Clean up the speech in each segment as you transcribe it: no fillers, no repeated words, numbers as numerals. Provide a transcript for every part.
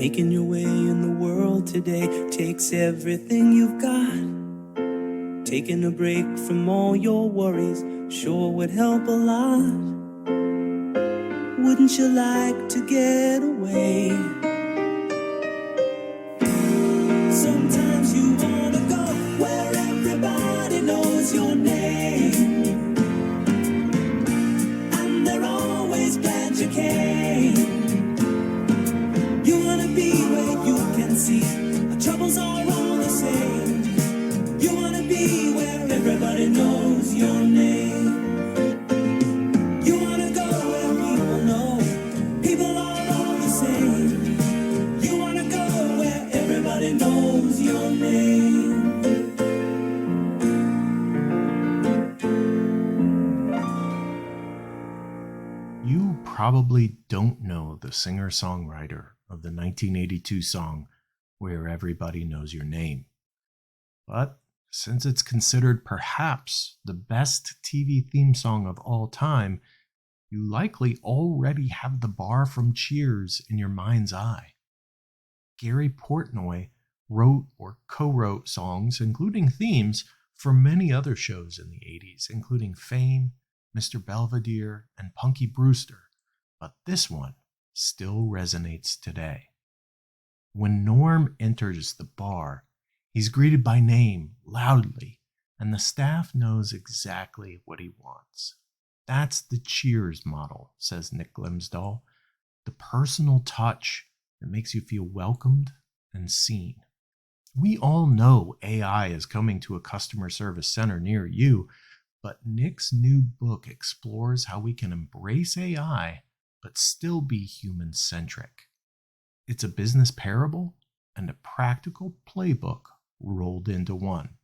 Making your way in the world today takes everything you've got. Taking a break from all your worries sure would help a lot. Wouldn't you like to get away? Sometimes you wanna go where everybody knows your name, and they're always glad you came. You wanna be where you can see our troubles are all the same. You wanna be where everybody knows your name. You wanna go where people know people are all the same. You wanna go where everybody knows your name. You probably don't know the singer-songwriter of the 1982 song Where Everybody Knows Your Name. But since it's considered perhaps the best TV theme song of all time, you likely already have the bar from Cheers in your mind's eye. Gary Portnoy wrote or co-wrote songs, including themes, for many other shows in the 80s, including Fame, Mr. Belvedere, and Punky Brewster. But this one still resonates today. When Norm enters the bar, he's greeted by name loudly, and the staff knows exactly what he wants. That's the Cheers model, says Nick Glimsdahl. The personal touch that makes you feel welcomed and seen. We all know AI is coming to a customer service center near you, but Nick's new book explores how we can embrace AI but still be human-centric. It's a business parable and a practical playbook rolled into one.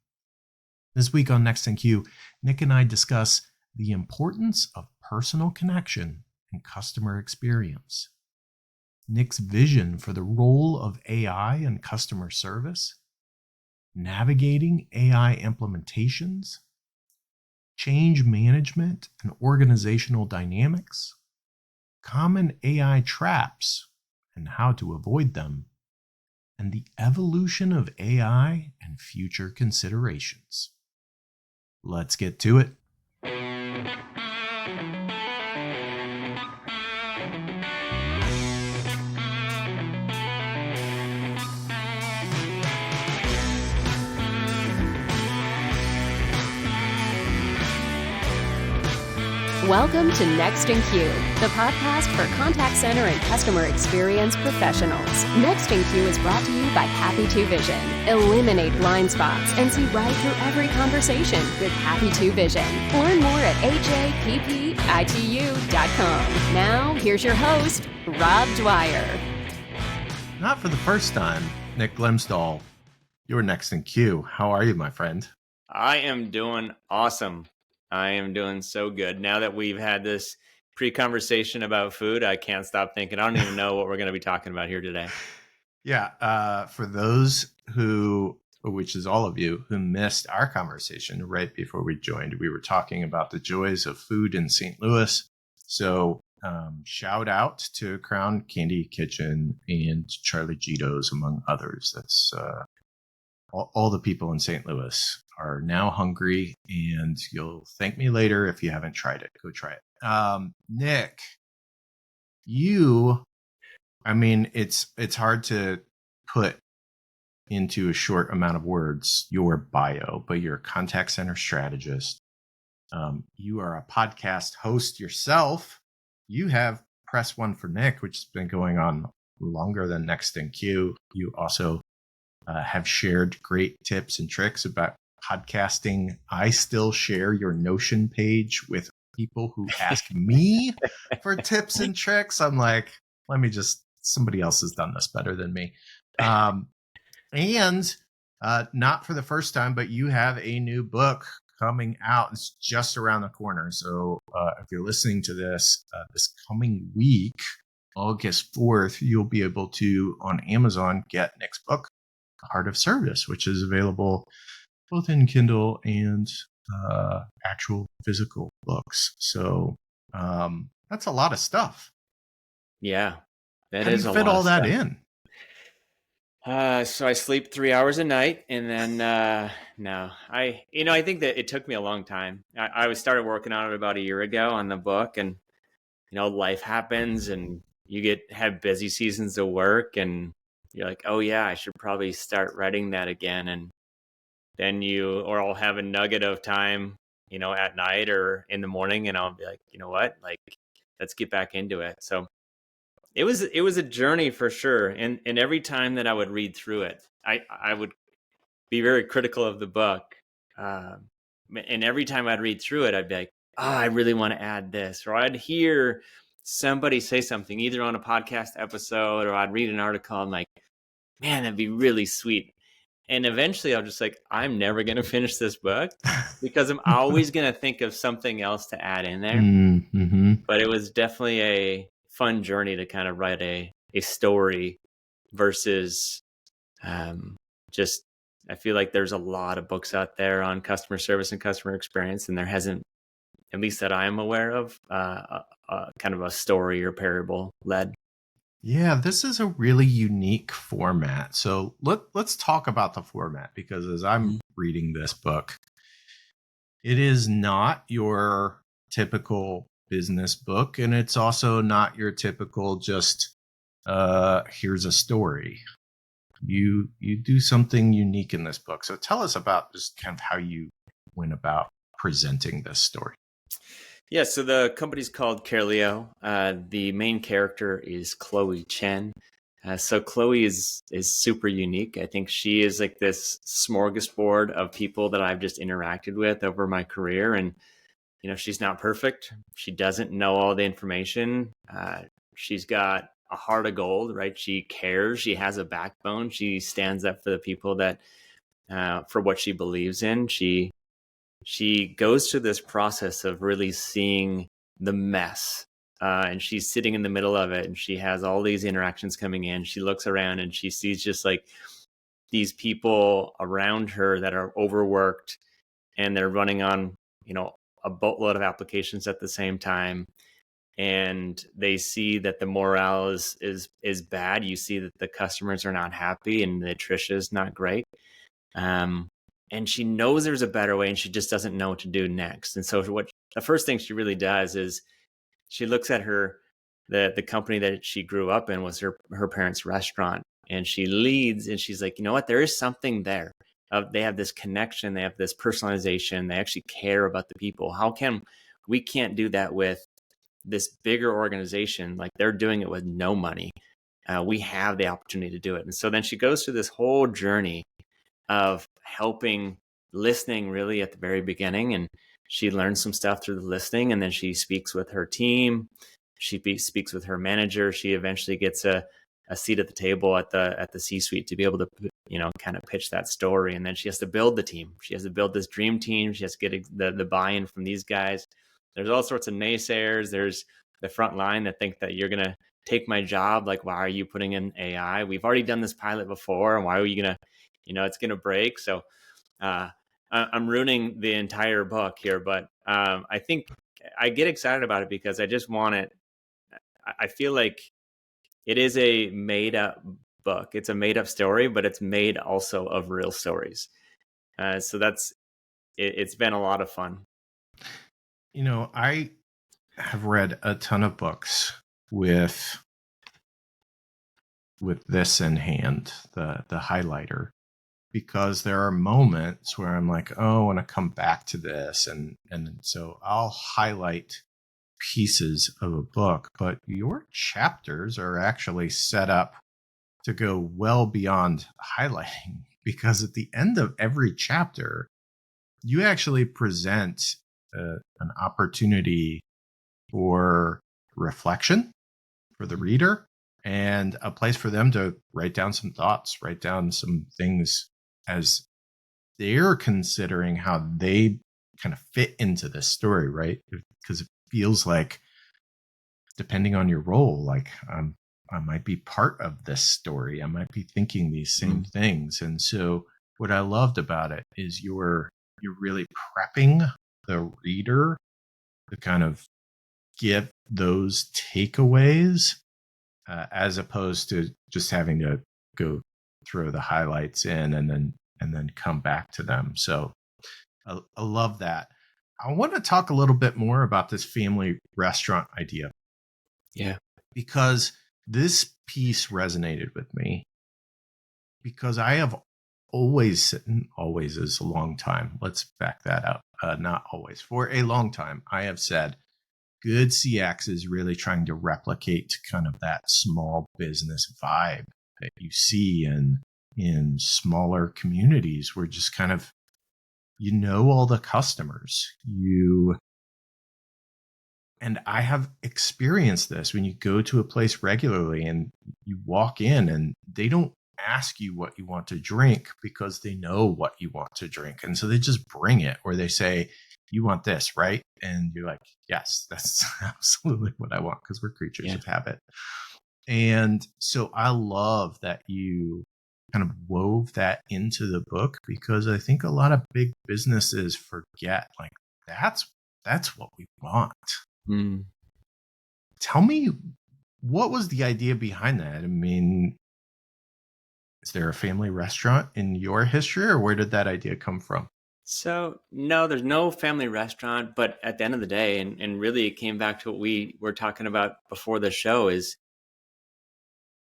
This week on Next in Queue, Nick and I discuss the importance of personal connection and customer experience, Nick's vision for the role of AI in customer service, navigating AI implementations, change management and organizational dynamics, common AI traps and how to avoid them, and the evolution of AI and future considerations. Let's get to it. Welcome to Next in Queue, the podcast for contact center and customer experience professionals. Next in Queue is brought to you by Happy 2 Vision. Eliminate blind spots and see right through every conversation with Happy 2 Vision. Learn more at happitu.com. Now, here's your host, Rob Dwyer. Not for the first time, Nick Glimsdahl, you're next in queue. How are you, my friend? I am doing awesome. I am doing so good. Now that we've had this pre-conversation about food, I can't stop thinking. I don't even know what we're going to be talking about here today. Yeah, for those who, which is all of you, who missed our conversation right before we joined, we were talking about the joys of food in St. Louis. So shout out to Crown Candy Kitchen and Charlie Gito's, among others. That's all the people in St. Louis are now hungry, and you'll thank me later if you haven't tried it. Go try it. Nick, it's hard to put into a short amount of words your bio, but you're a contact center strategist. You are a podcast host yourself. You have Press One for Nick, which has been going on longer than Next in Queue. You also have shared great tips and tricks about podcasting. I still share your Notion page with people who ask me for tips and tricks. I'm like, somebody else has done this better than me. And not for the first time, but you have a new book coming out. It's just around the corner. So if you're listening to this coming week, August 4th, you'll be able to, on Amazon, get Nick's book, Heart of Service, which is available both in Kindle and actual physical books. So that's a lot of stuff. Yeah, How do you fit all that in? So I sleep 3 hours a night, and then no, I think that it took me a long time. I was started working on it about a year ago on the book, and life happens, and you have busy seasons of work, and you're like, oh yeah, I should probably start writing that again, and then or I'll have a nugget of time, at night or in the morning, and I'll be like, you know what, like let's get back into it. So it was a journey for sure, and every time that I would read through it, I would be very critical of the book, um, and every time I'd read through it, I'd be like, oh, I really want to add this, or I'd hear somebody say something either on a podcast episode, or I'd read an article. I'm like, man, that'd be really sweet. And eventually I'll just like, I'm never going to finish this book because I'm always going to think of something else to add in there. Mm-hmm. But it was definitely a fun journey to kind of write a story versus just, I feel like there's a lot of books out there on customer service and customer experience, and there hasn't, at least that I'm aware of, kind of a story or parable led. Yeah, this is a really unique format. So let's talk about the format, because as I'm reading this book, it is not your typical business book, and it's also not your typical just here's a story. You do something unique in this book. So tell us about just kind of how you went about presenting this story. Yeah, so the company's called Carelio. The main character is Chloe Chen. So Chloe is super unique. I think she is like this smorgasbord of people that I've just interacted with over my career. And, she's not perfect. She doesn't know all the information. She's got a heart of gold, right? She cares. She has a backbone. She stands up for the people that, for what she believes in. She goes through this process of really seeing the mess, and she's sitting in the middle of it, and she has all these interactions coming in. She looks around and she sees just like these people around her that are overworked, and they're running on, a boatload of applications at the same time. And they see that the morale is bad. You see that the customers are not happy and the attrition is not great. And she knows there's a better way, and she just doesn't know what to do next. And so the first thing she really does is she looks at the company that she grew up in was her parents' restaurant, and she leads, and she's like, you know what, there is something there. They have this connection, they have this personalization, they actually care about the people. How come we can't do that with this bigger organization? Like, they're doing it with no money. We have the opportunity to do it. And so then she goes through this whole journey of helping, listening really at the very beginning, and she learns some stuff through the listening, and then she speaks with her team. She speaks with her manager. She eventually gets a seat at the table at the C-suite to be able to, kind of pitch that story. And then she has to build the team. She has to build this dream team. She has to get the buy-in from these guys. There's all sorts of naysayers. There's the front line that think that you're going to take my job. Like, why are you putting in AI? We've already done this pilot before. And why are you going to, it's going to break. So I'm ruining the entire book here, but I think I get excited about it because I just want it. I feel like it is a made up book. It's a made up story, but it's made also of real stories. So it's been a lot of fun. I have read a ton of books with this in hand, the highlighter, because there are moments where I'm like, oh, I want to come back to this. And so I'll highlight pieces of a book, but your chapters are actually set up to go well beyond highlighting, because at the end of every chapter, you actually present an opportunity for reflection for the reader, and a place for them to write down some thoughts, write down some things as they're considering how they kind of fit into this story, right? Because it feels like, depending on your role, like I might be part of this story. I might be thinking these same things. And so what I loved about it is you're really prepping the reader to kind of get those takeaways, as opposed to just having to go throw the highlights in and then come back to them. So I love that. I want to talk a little bit more about this family restaurant idea. Yeah. Because this piece resonated with me, because I have always is a long time. Let's back that up. Not always. For a long time, I have said good CX is really trying to replicate kind of that small business vibe that you see in smaller communities, where just kind of, all the customers. And I have experienced this when you go to a place regularly and you walk in and they don't ask you what you want to drink because they know what you want to drink. And so they just bring it, or they say, you want this, right? And you're like, yes, that's absolutely what I want, because we're creatures of habit. And so I love that you kind of wove that into the book, because I think a lot of big businesses forget, like, that's what we want. Tell me, what was the idea behind that? I mean, is there a family restaurant in your history, or where did that idea come from? So, no, there's no family restaurant, but at the end of the day, and really it came back to what we were talking about before the show, is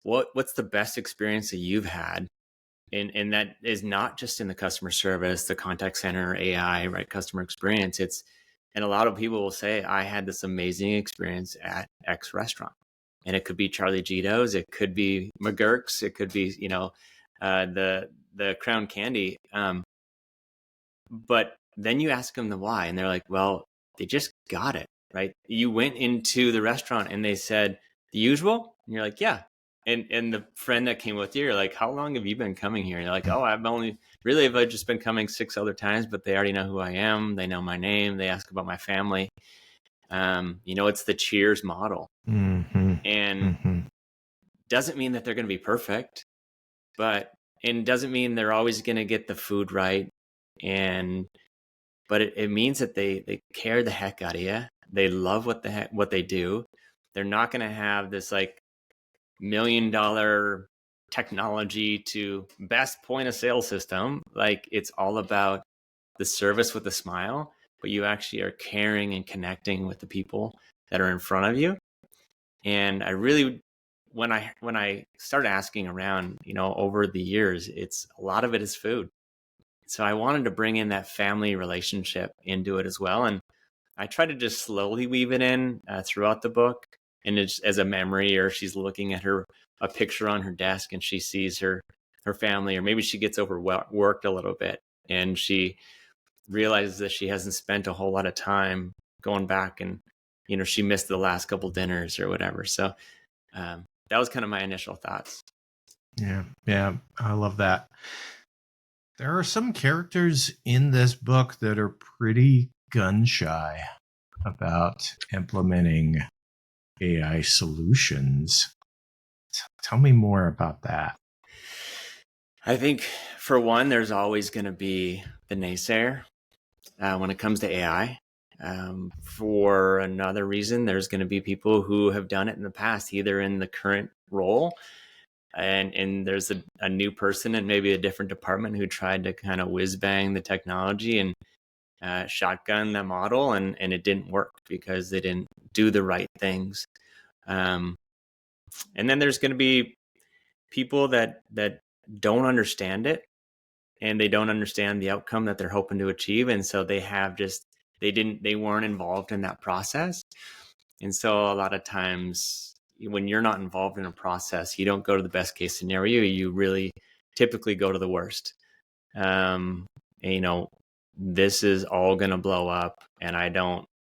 what's the best experience that you've had? And that is not just in the customer service, the contact center, AI, right? Customer experience. And a lot of people will say, I had this amazing experience at X restaurant. And it could be Charlie Gito's, it could be McGurk's, it could be, the Crown Candy. But then you ask them the why, and they're like, well, they just got it, right? You went into the restaurant and they said, the usual? And you're like, yeah. And the friend that came with you, you're like, how long have you been coming here? And you're like, oh, I've just been coming 6 other times, but they already know who I am. They know my name. They ask about my family. It's the Cheers model. And doesn't mean that they're going to be perfect, and doesn't mean they're always going to get the food right. But it means that they care the heck out of you. They love what they do. They're not going to have this like $1 million technology to best point of sale system. Like, it's all about the service with a smile, but you actually are caring and connecting with the people that are in front of you. And I really, when I started asking around, over the years, it's a lot of it is food. So I wanted to bring in that family relationship into it as well. And I try to just slowly weave it in throughout the book. And it's as a memory, or she's looking at a picture on her desk and she sees her family, or maybe she gets overworked a little bit and she realizes that she hasn't spent a whole lot of time going back, and, she missed the last couple dinners or whatever. So that was kind of my initial thoughts. Yeah. I love that. There are some characters in this book that are pretty gun shy about implementing AI solutions. Tell me more about that. I think, for one, there's always going to be the naysayer when it comes to AI. For another reason, there's going to be people who have done it in the past, either in the current role, and there's a new person in maybe a different department who tried to kind of whiz bang the technology and shotgun the model, and it didn't work because they didn't do the right things. And then there's going to be people that don't understand it, and they don't understand the outcome that they're hoping to achieve, and so they weren't involved in that process. And so a lot of times, when you're not involved in a process, you don't go to the best case scenario. You really typically go to the worst. This is all going to blow up, and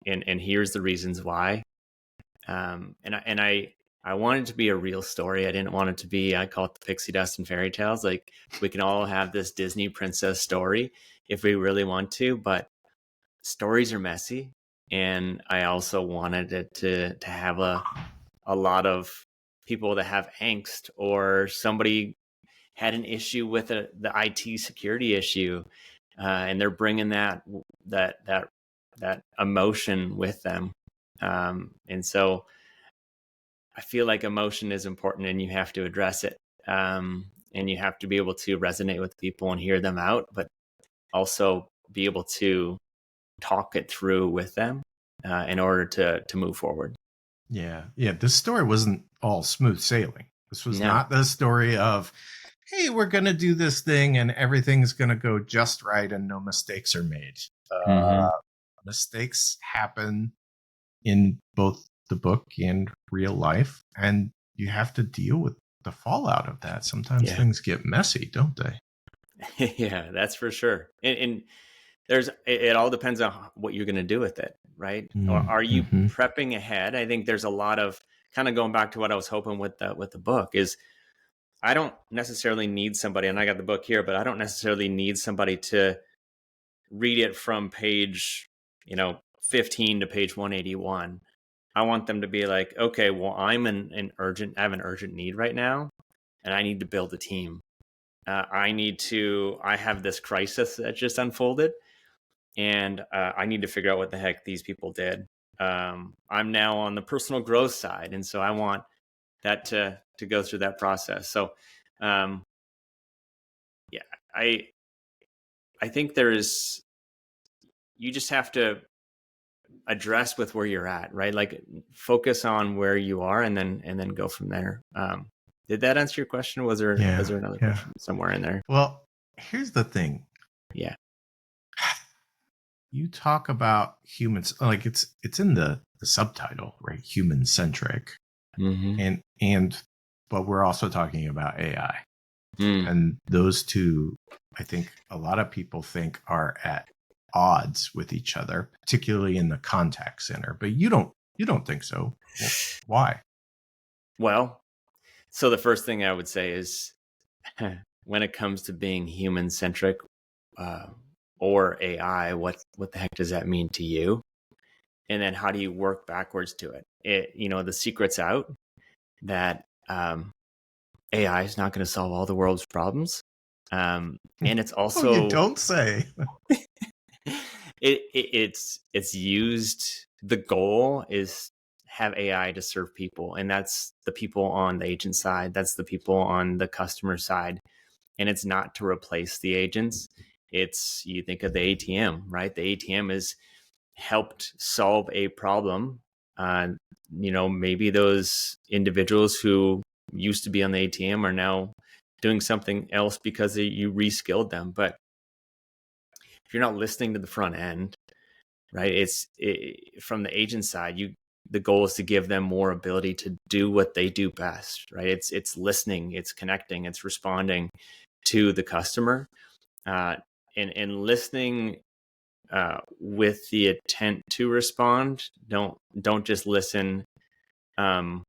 and here's the reasons why. I wanted it to be a real story. I didn't want it to be, I call it the pixie dust and fairy tales. Like, we can all have this Disney princess story if we really want to, but stories are messy. And I also wanted it to have a lot of people that have angst, or somebody had an issue with the IT security issue, and they're bringing that emotion with them. And so I feel like emotion is important, and you have to address it. and you have to be able to resonate with people and hear them out, but also be able to talk it through with them in order to move forward. Yeah. Yeah. This story wasn't all smooth sailing. This was No. not the story of, hey, we're going to do this thing and everything's going to go just right and no mistakes are made. Mistakes happen in both the book and real life, and you have to deal with the fallout of that. Sometimes things get messy, don't they? Yeah, that's for sure. And it all depends on what you're going to do with it, right? Or are you prepping ahead? I think there's a lot of, kind of going back to what I was hoping with the book, is I don't necessarily need somebody, and I got the book here, but I don't necessarily need somebody to read it from page 15 to page 181. I want them to be like, okay, well, I have an urgent need right now, and I need to build a team. I have this crisis that just unfolded, and I need to figure out what the heck these people did. I'm now on the personal growth side, and so I want that to go through that process. So, I think you just have to address with where you're at, right? Like, focus on where you are, and then go from there. Did that answer your question? Was there another question somewhere in there? Well, here's the thing. Yeah. You talk about humans, like it's in the subtitle, right? Human-centric. But we're also talking about AI. And those two, I think a lot of people think, are at odds with each other, particularly in the contact center. But you don't think so. Well, why? Well, so the first thing I would say is, when it comes to being human-centric or AI, what the heck does that mean to you? And then how do you work backwards to it? The secret's out that AI is not going to solve all the world's problems. And it's also... Oh, you don't say. It's used... The goal is have AI to serve people. And that's the people on the agent side. That's the people on the customer side. And it's not to replace the agents. You think of the ATM, right? The ATM has helped solve a problem. Maybe those individuals who used to be on the ATM are now doing something else because you reskilled them. But if you're not listening to the front end, right, from the agent side, the goal is to give them more ability to do what they do best, right? It's listening, it's connecting, it's responding to the customer, and listening with the intent to respond. Don't just listen and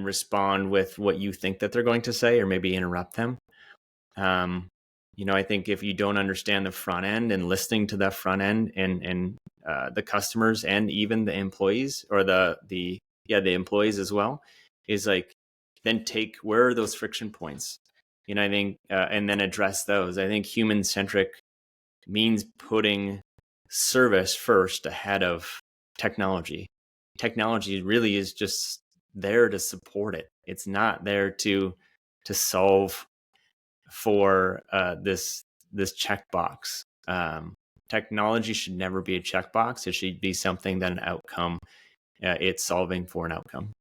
respond with what you think that they're going to say, or maybe interrupt them. I think if you don't understand the front end and listening to that front end and the customers and even the employees, or the employees as well, is like, then where are those friction points? I think, and then address those. I think human-centric means putting service first ahead of technology. Technology really is just there to support it. It's not there to solve for this checkbox. Technology should never be a checkbox. It should be something that an outcome. It's solving for an outcome.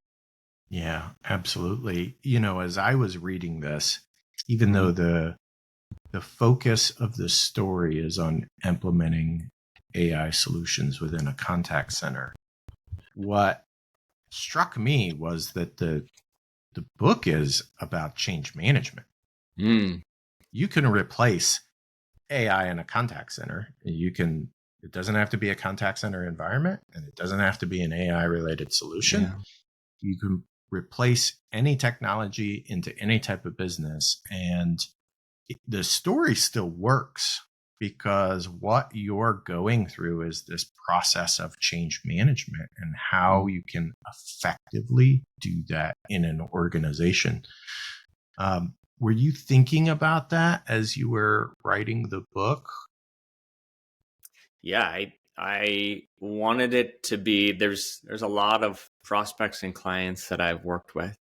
Yeah, absolutely. As I was reading this, even though the focus of the story is on implementing AI solutions within a contact center, what struck me was that the book is about change management. You can replace AI in a contact center. It doesn't have to be a contact center environment, and it doesn't have to be an AI related solution. Yeah. You can replace any technology into any type of business, and the story still works, because what you're going through is this process of change management and how you can effectively do that in an organization. Were you thinking about that as you were writing the book? Yeah, I wanted it to be, there's a lot of prospects and clients that I've worked with,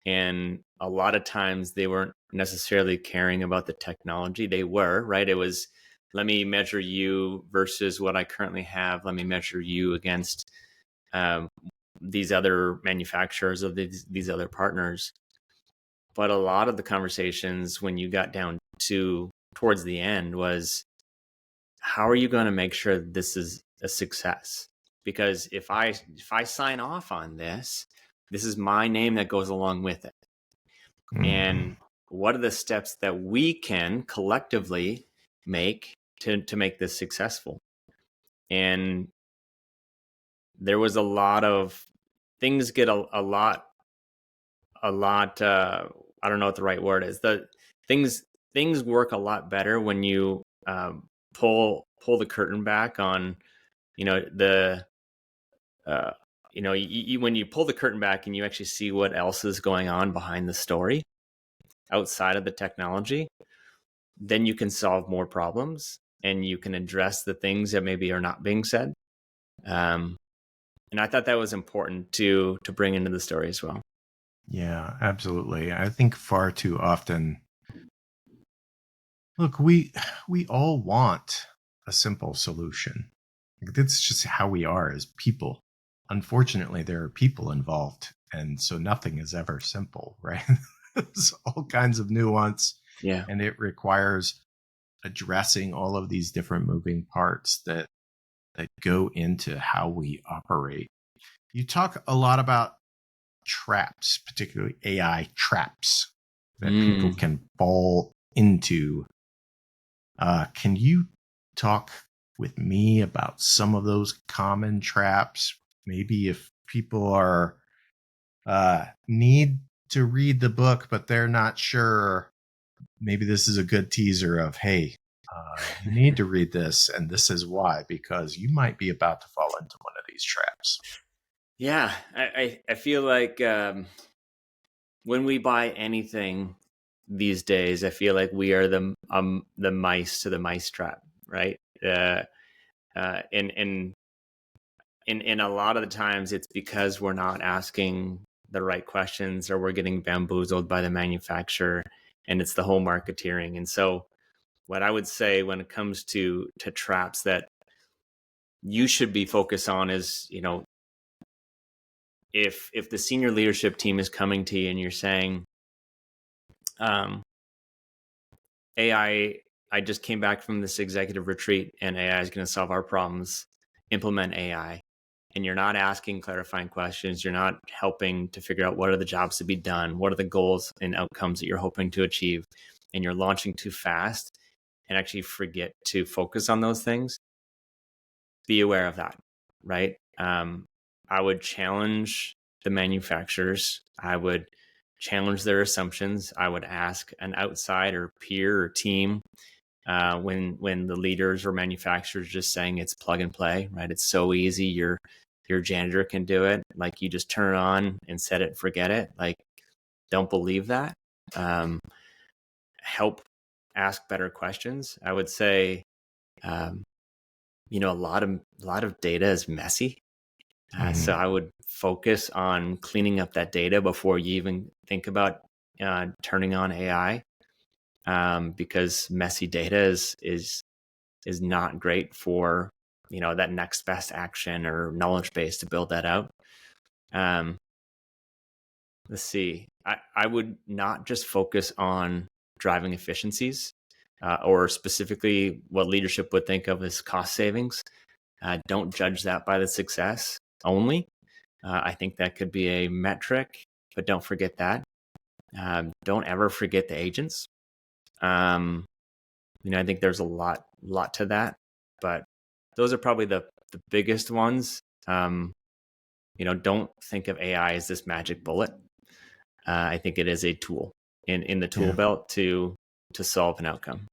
and a lot of times they weren't necessarily caring about the technology. They were, right? It was, let me measure you versus what I currently have. Let me measure you against these other manufacturers of these other partners. But a lot of the conversations when you got down to towards the end was, how are you going to make sure this is a success? Because if I sign off on this, this is my name that goes along with it. And what are the steps that we can collectively make to make this successful? And there was a lot of things get a lot I don't know what the right word is. The things work a lot better when you pull the curtain back on, the when you pull the curtain back and you actually see what else is going on behind the story outside of the technology, then you can solve more problems and you can address the things that maybe are not being said. And I thought that was important to bring into the story as well. Yeah, absolutely. I think far too often, look, we all want a simple solution. That's just how we are as people. Unfortunately, there are people involved, and so nothing is ever simple, right? There's all kinds of nuance, Yeah. and it requires addressing all of these different moving parts that go into how we operate. You talk a lot about traps, particularly AI traps that people can fall into. Can you talk with me about some of those common traps? Maybe if people are need to read the book, but they're not sure, maybe this is a good teaser of, hey, you need to read this, and this is why, because you might be about to fall into one of these traps. Yeah, I feel like when we buy anything these days, I feel like we are the mice to the mice trap, right? And a lot of the times it's because we're not asking the right questions, or we're getting bamboozled by the manufacturer, and it's the whole marketeering. And so what I would say when it comes to traps that you should be focused on is, if the senior leadership team is coming to you and you're saying, AI, I just came back from this executive retreat and AI is going to solve our problems, implement AI. And you're not asking clarifying questions. You're not helping to figure out what are the jobs to be done. What are the goals and outcomes that you're hoping to achieve? And you're launching too fast and actually forget to focus on those things. Be aware of that, right? I would challenge the manufacturers. I would challenge their assumptions. I would ask an outside or peer or team when the leaders or manufacturers just saying it's plug and play, right? It's so easy. Your janitor can do it. Like, you just turn it on and set it and forget it. Like, don't believe that. Help ask better questions. I would say, a lot of data is messy. So I would focus on cleaning up that data before you even think about turning on AI, because messy data is not great for that next best action or knowledge base to build that out. Let's see. I would not just focus on driving efficiencies, or specifically what leadership would think of as cost savings. Don't judge that by the success only. I think that could be a metric, but don't forget that. Don't ever forget the agents. I think there's a lot to that, but those are probably the biggest ones. Don't think of AI as this magic bullet. I think it is a tool in the tool belt to solve an outcome.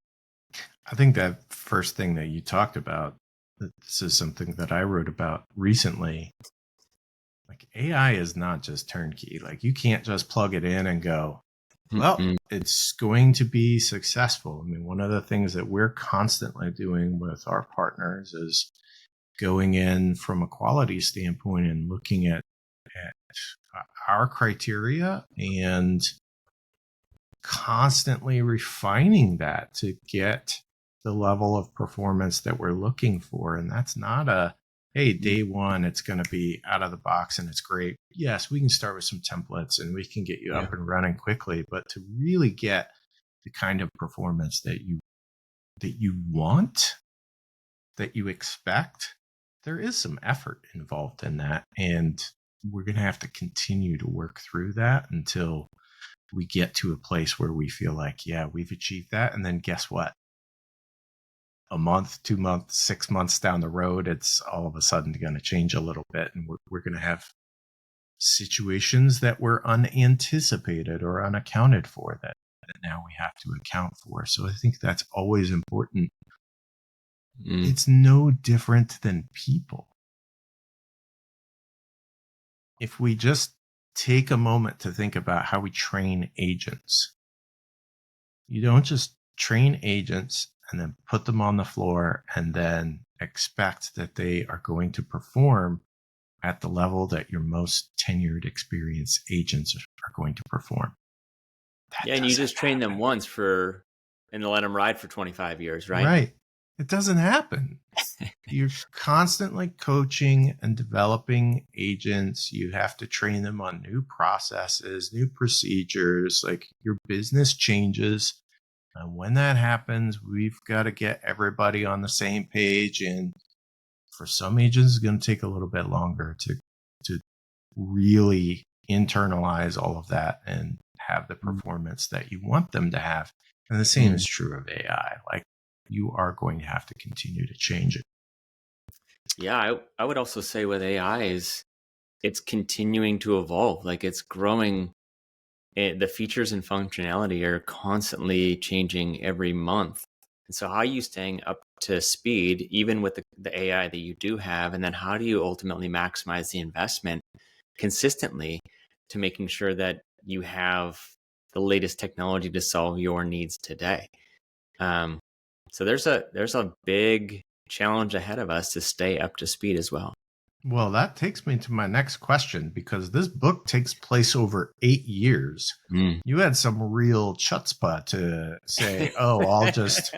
I think that first thing that you talked about, this is something that I wrote about recently. Like, AI is not just turnkey. Like, you can't just plug it in and go, well, it's going to be successful. I mean, one of the things that we're constantly doing with our partners is going in from a quality standpoint and looking at our criteria and constantly refining that to get the level of performance that we're looking for. And that's not a, hey, day one, it's going to be out of the box and it's great. Yes, we can start with some templates and we can get you up and running quickly, but to really get the kind of performance that you want, that you expect, there is some effort involved in that. And we're going to have to continue to work through that until we get to a place where we feel like, yeah, we've achieved that. And then guess what? A month, 2 months, 6 months down the road, it's all of a sudden going to change a little bit. And we're going to have situations that were unanticipated or unaccounted for that now we have to account for. So I think that's always important. It's no different than people. If we just take a moment to think about how we train agents, you don't just train agents and then put them on the floor and then expect that they are going to perform at the level that your most tenured, experienced agents are going to perform. Yeah, and you just train them once and let them ride for 25 years, right? Right. It doesn't happen. You're constantly coaching and developing agents. You have to train them on new processes, new procedures, like your business changes. And when that happens, we've got to get everybody on the same page. And for some agents, it's going to take a little bit longer to really internalize all of that and have the performance that you want them to have. And the same is true of AI. Like, you are going to have to continue to change it. Yeah, I would also say with AI is it's continuing to evolve. Like, it's growing. The features and functionality are constantly changing every month. And so how are you staying up to speed, even with the AI that you do have? And then how do you ultimately maximize the investment consistently to making sure that you have the latest technology to solve your needs today? So there's a big challenge ahead of us to stay up to speed as well. Well, that takes me to my next question, because this book takes place over 8 years. You had some real chutzpah to say, oh, I'll just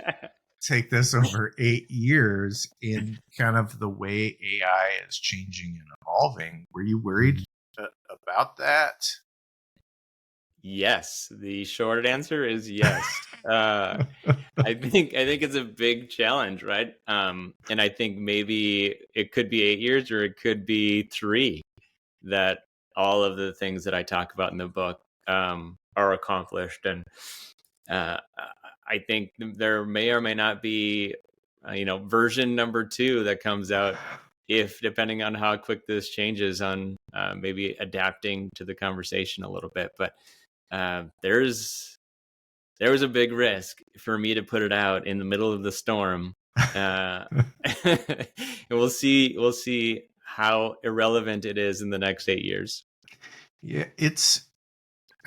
take this over 8 years in kind of the way AI is changing and evolving. Were you worried about that? Yes, the short answer is yes. I think it's a big challenge, right? And I think maybe it could be 8 years or it could be 3 that all of the things that I talk about in the book are accomplished. And I think there may or may not be, version number 2 that comes out, depending on how quick this changes on maybe adapting to the conversation a little bit. But there was a big risk for me to put it out in the middle of the storm. And we'll see how irrelevant it is in the next 8 years. Yeah,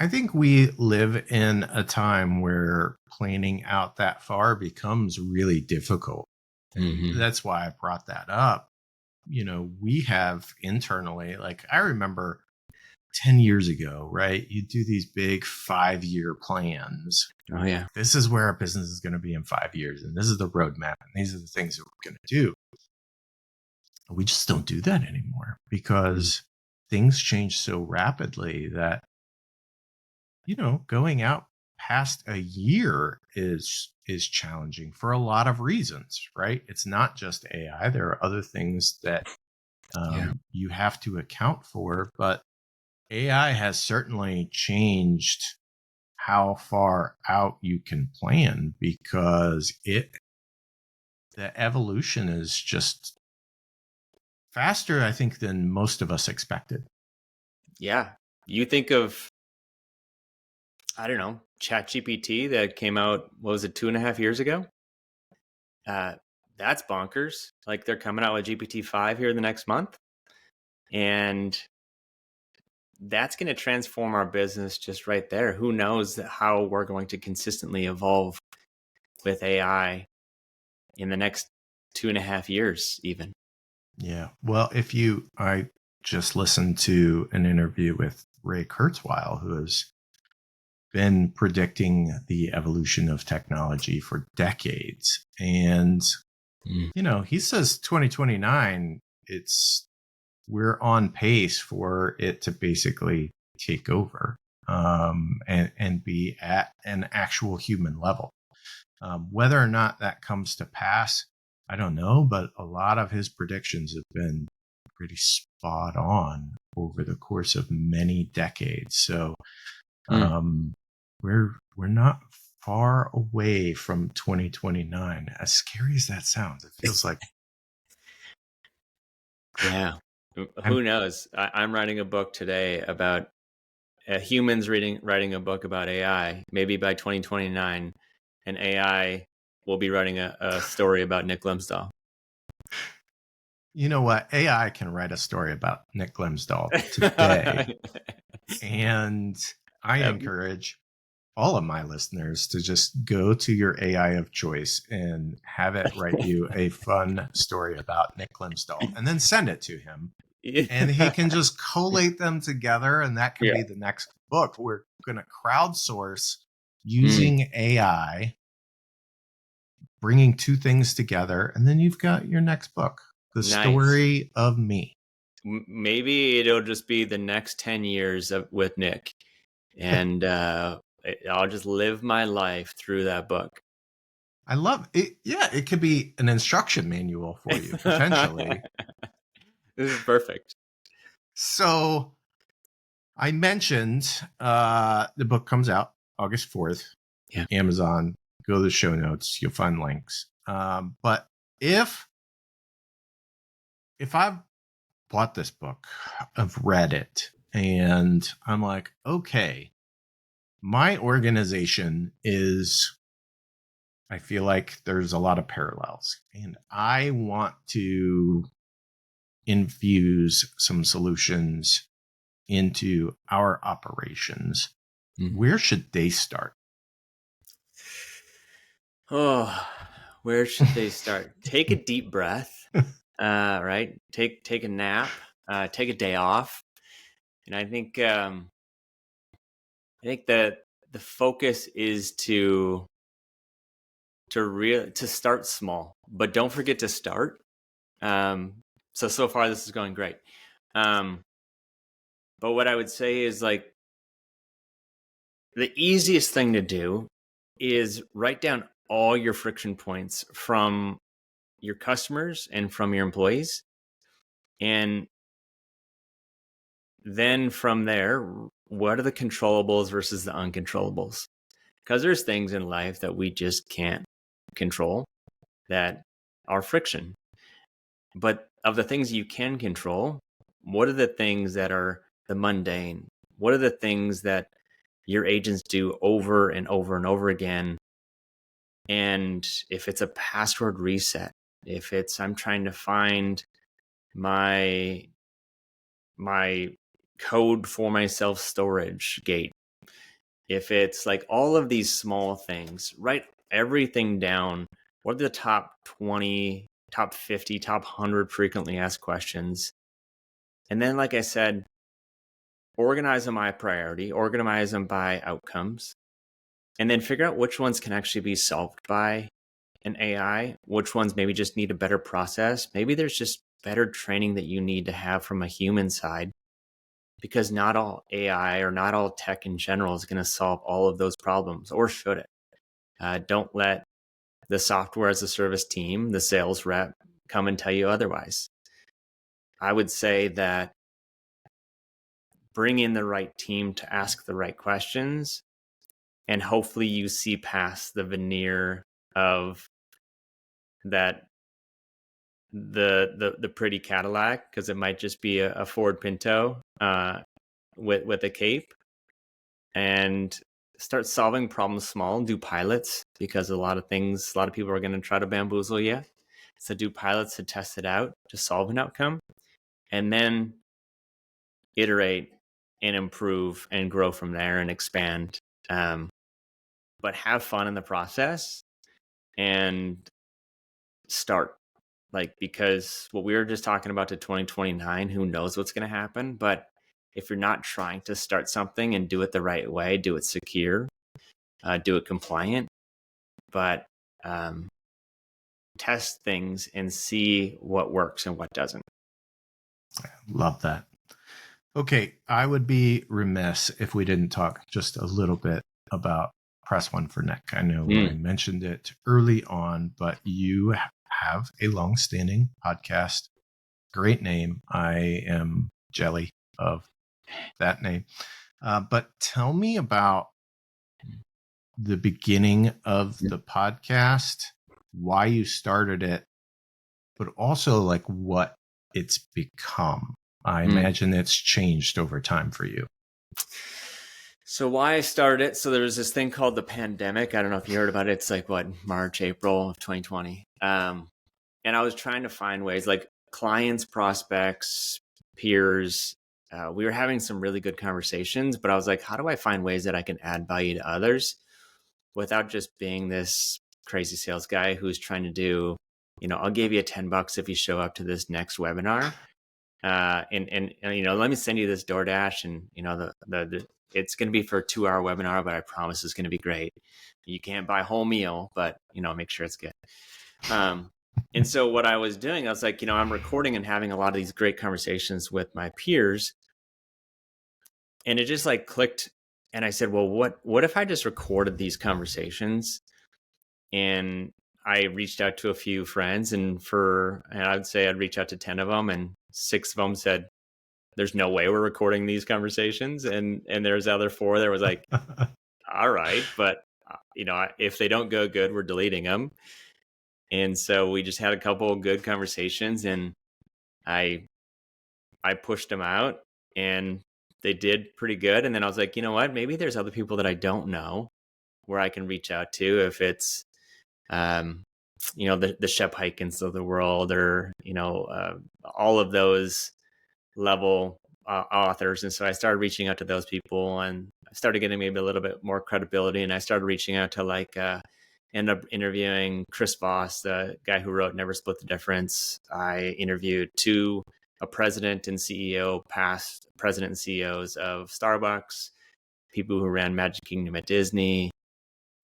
I think we live in a time where planning out that far becomes really difficult. Mm-hmm. That's why I brought that up. We have internally, like, I remember 10 years ago, right? You do these big 5-year plans. Oh, yeah. This is where our business is going to be in 5 years. And this is the roadmap. And these are the things that we're going to do. We just don't do that anymore because things change so rapidly that, going out past a year is challenging for a lot of reasons, right? It's not just AI. There are other things that you have to account for, but AI has certainly changed how far out you can plan, because the evolution is just faster, I think, than most of us expected. Yeah. You think of, I don't know, ChatGPT that came out, what was it, 2.5 years ago? That's bonkers. Like, they're coming out with GPT-5 here in the next month. And that's going to transform our business just right there. Who knows how we're going to consistently evolve with AI in the next 2.5 years, even. Yeah. Well, I just listened to an interview with Ray Kurzweil, who is been predicting the evolution of technology for decades. And, he says 2029, we're on pace for it to basically take over and be at an actual human level. Whether or not that comes to pass, I don't know, but a lot of his predictions have been pretty spot on over the course of many decades. So we're not far away from 2029. As scary as that sounds, it feels like. Yeah. Who knows? I'm writing a book today about humans writing a book about AI. Maybe by 2029, an AI will be writing a story about Nick Glimsdahl. You know what? AI can write a story about Nick Glimsdahl today. And I encourage all of my listeners to just go to your AI of choice and have it write you a fun story about Nick Glimsdahl and then send it to him. And he can just collate them together, and that can be the next book. We're going to crowdsource using AI, bringing two things together, and then you've got your next book, The Story of Me. Maybe it'll just be the next 10 years with Nick, and I'll just live my life through that book. I love it. Yeah, it could be an instruction manual for you, potentially. This is perfect. So I mentioned the book comes out August 4th. Yeah. Amazon. Go to the show notes. You'll find links. But if I've bought this book, I've read it, and I'm like, okay, my organization I feel like there's a lot of parallels, and I want to infuse some solutions into our operations. Where should they start? Oh, where should they start? Take a deep breath, right? Take a nap, take a day off. And I think that the focus is to start small, but don't forget to start. So far this is going great. But what I would say is, like, the easiest thing to do is write down all your friction points from your customers and from your employees. And then from there, what are the controllables versus the uncontrollables? Because there's things in life that we just can't control that are friction. But of the things you can control, what are the things that are the mundane? What are the things that your agents do over and over and over again? And if it's a password reset, if it's I'm trying to find my code for my self-storage gate, if it's like all of these small things, write everything down. What are the top 20, top 50, top 100 frequently asked questions? And then, like I said, organize them by priority, organize them by outcomes, and then figure out which ones can actually be solved by an AI, which ones maybe just need a better process. Maybe there's just better training that you need to have from a human side, because not all AI or not all tech in general is going to solve all of those problems, or should it? Don't let the software as a service team, the sales rep, come and tell you otherwise. I would say that bring in the right team to ask the right questions, and hopefully you see past the veneer of that the pretty Cadillac, because it might just be a Ford Pinto with a cape, and start solving problems small. Do pilots, because a lot of people are going to try to bamboozle you. So do pilots to test it out, to solve an outcome, and then iterate and improve and grow from there and expand. But have fun in the process and start. Like, because what we were just talking about to 2029, who knows what's going to happen, but if you're not trying to start something and do it the right way, do it secure, do it compliant, but test things and see what works and what doesn't. Love that. Okay, I would be remiss if we didn't talk just a little bit about Press One for Nick. I know I mentioned it early on, but you have a long-standing podcast. Great name. I am jelly of that name. But tell me about the beginning of the podcast, why you started it, but also like what it's become. I imagine it's changed over time for you. So why I started it, so there was this thing called the pandemic. I don't know if you heard about it. It's like March, April of 2020. And I was trying to find ways, like clients, prospects, peers. We were having some really good conversations, but I was like, how do I find ways that I can add value to others without just being this crazy sales guy who's trying to do, I'll give you $10 if you show up to this next webinar. And let me send you this DoorDash, and it's going to be for a 2-hour webinar, but I promise it's going to be great. You can't buy a whole meal, but make sure it's good. And so what I was doing, I was like, I'm recording and having a lot of these great conversations with my peers, and it just like clicked. And I said, well, what if I just recorded these conversations? And I reached out to a few friends, and I would say I'd reach out to 10 of them, and 6 of them said, there's no way we're recording these conversations. And there's other 4 that was like, all right, but if they don't go good, we're deleting them. And so we just had a couple of good conversations, and I pushed them out, and they did pretty good. And then I was like, you know what, maybe there's other people that I don't know where I can reach out to, if it's the Shep Hikins of the world, or all of those level authors. And so I started reaching out to those people, and I started getting maybe a little bit more credibility. And I started reaching out to end up interviewing Chris Voss, the guy who wrote Never Split the Difference. I interviewed a president and CEO, past president and CEOs of Starbucks, people who ran Magic Kingdom at Disney,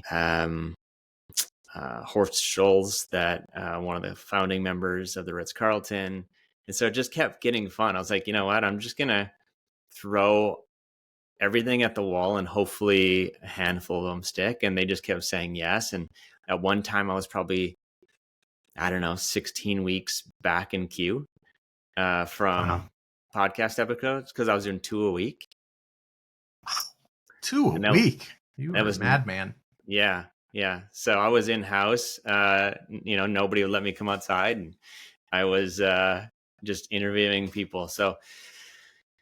Horst Schulze, that one of the founding members of the Ritz-Carlton. And so it just kept getting fun. I was like, you know what, I'm just going to throw everything at the wall, and hopefully a handful of them stick. And they just kept saying yes. And at one time I was probably, 16 weeks back in queue from podcast episodes, because I was doing 2 a week. 2 a week? You were a madman. Yeah. Yeah. So I was in-house, nobody would let me come outside, and I was just interviewing people. So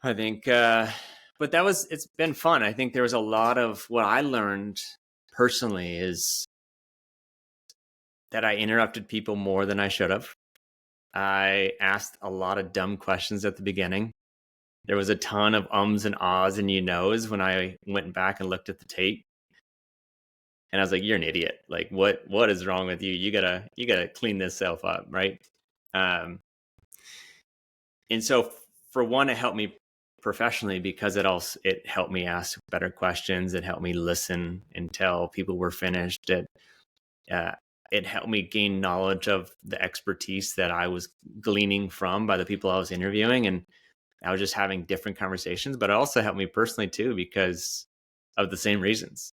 I think, but it's been fun. I think there was a lot of what I learned personally is that I interrupted people more than I should have. I asked a lot of dumb questions at the beginning. There was a ton of ums and ahs and knows when I went back and looked at the tape. And I was like, you're an idiot. Like, what is wrong with you? You gotta clean this self up. Right. And so for one, it helped me professionally, because it helped me ask better questions. It helped me listen until people were finished. It helped me gain knowledge of the expertise that I was gleaning from by the people I was interviewing. And I was just having different conversations, but it also helped me personally too, because of the same reasons.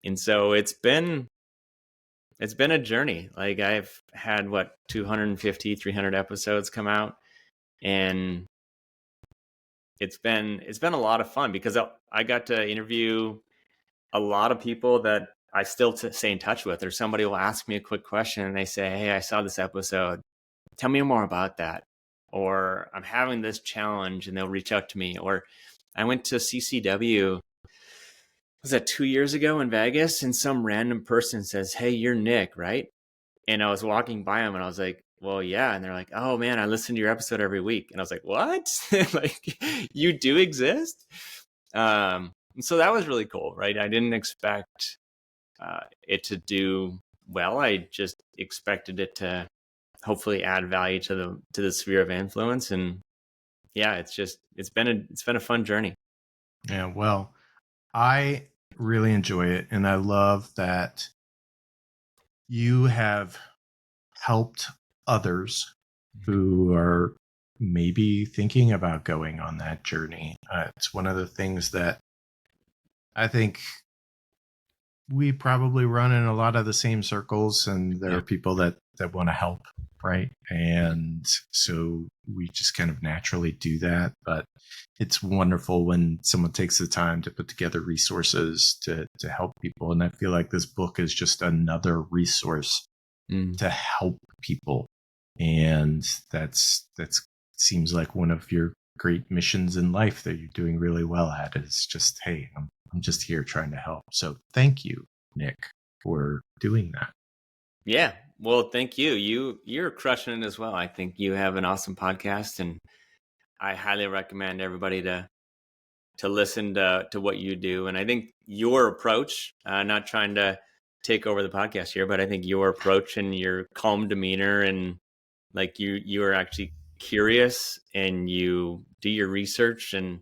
And so it's been a journey. Like, I've had 250, 300 episodes come out, and it's been a lot of fun, because I got to interview a lot of people that I still stay in touch with, or somebody will ask me a quick question and they say, hey, I saw this episode, tell me more about that. Or I'm having this challenge, and they'll reach out to me. Or I went to CCW, was that 2 years ago in Vegas, and some random person says, hey, you're Nick, right? And I was walking by them, and I was like, well, yeah. And they're like, oh man, I listen to your episode every week. And I was like, what? Like, you do exist? So that was really cool, right? I didn't expect it to do well. I just expected it to hopefully add value to the sphere of influence. And yeah, it's been a fun journey. Yeah, well, I really enjoy it, and I love that you have helped others who are maybe thinking about going on that journey. It's one of the things that I think we probably run in a lot of the same circles, and there are people that want to help, right? And so we just kind of naturally do that. But it's wonderful when someone takes the time to put together resources to help people. And I feel like this book is just another resource to help people. And that's seems like one of your great missions in life that you're doing really well at. It's just, hey, I'm just here trying to help. So thank you, Nick, for doing that. Yeah. Well, thank you. You're crushing it as well. I think you have an awesome podcast, and I highly recommend everybody to listen to what you do. And I think your approach, not trying to take over the podcast here, but I think your approach and your calm demeanor, and like you are actually curious and you do your research, and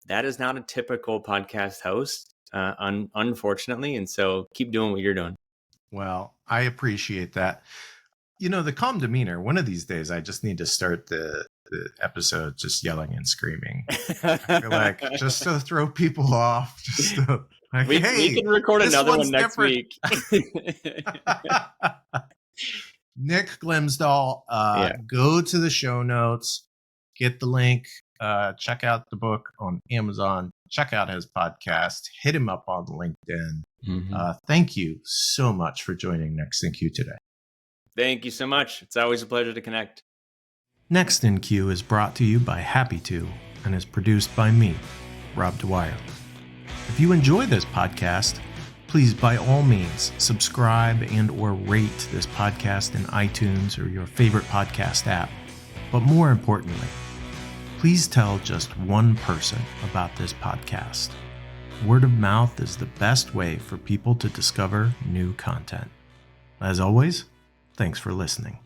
that is not a typical podcast host, unfortunately. And so keep doing what you're doing. Well, I appreciate that. You know, the calm demeanor, one of these days, I just need to start the episode just yelling and screaming. I feel like just to throw people off. Just to, like, we can record another one next week. Nick Glimsdahl, go to the show notes, get the link, check out the book on Amazon, check out his podcast, hit him up on LinkedIn. Thank you so much for joining Next in Queue today. Thank you so much. It's always a pleasure to connect. Next in Queue is brought to you by Happy To and is produced by me, Rob Dwyer. If you enjoy this podcast, please by all means subscribe and or rate this podcast in iTunes or your favorite podcast app. But more importantly, please tell just one person about this podcast. Word of mouth is the best way for people to discover new content. As always, thanks for listening.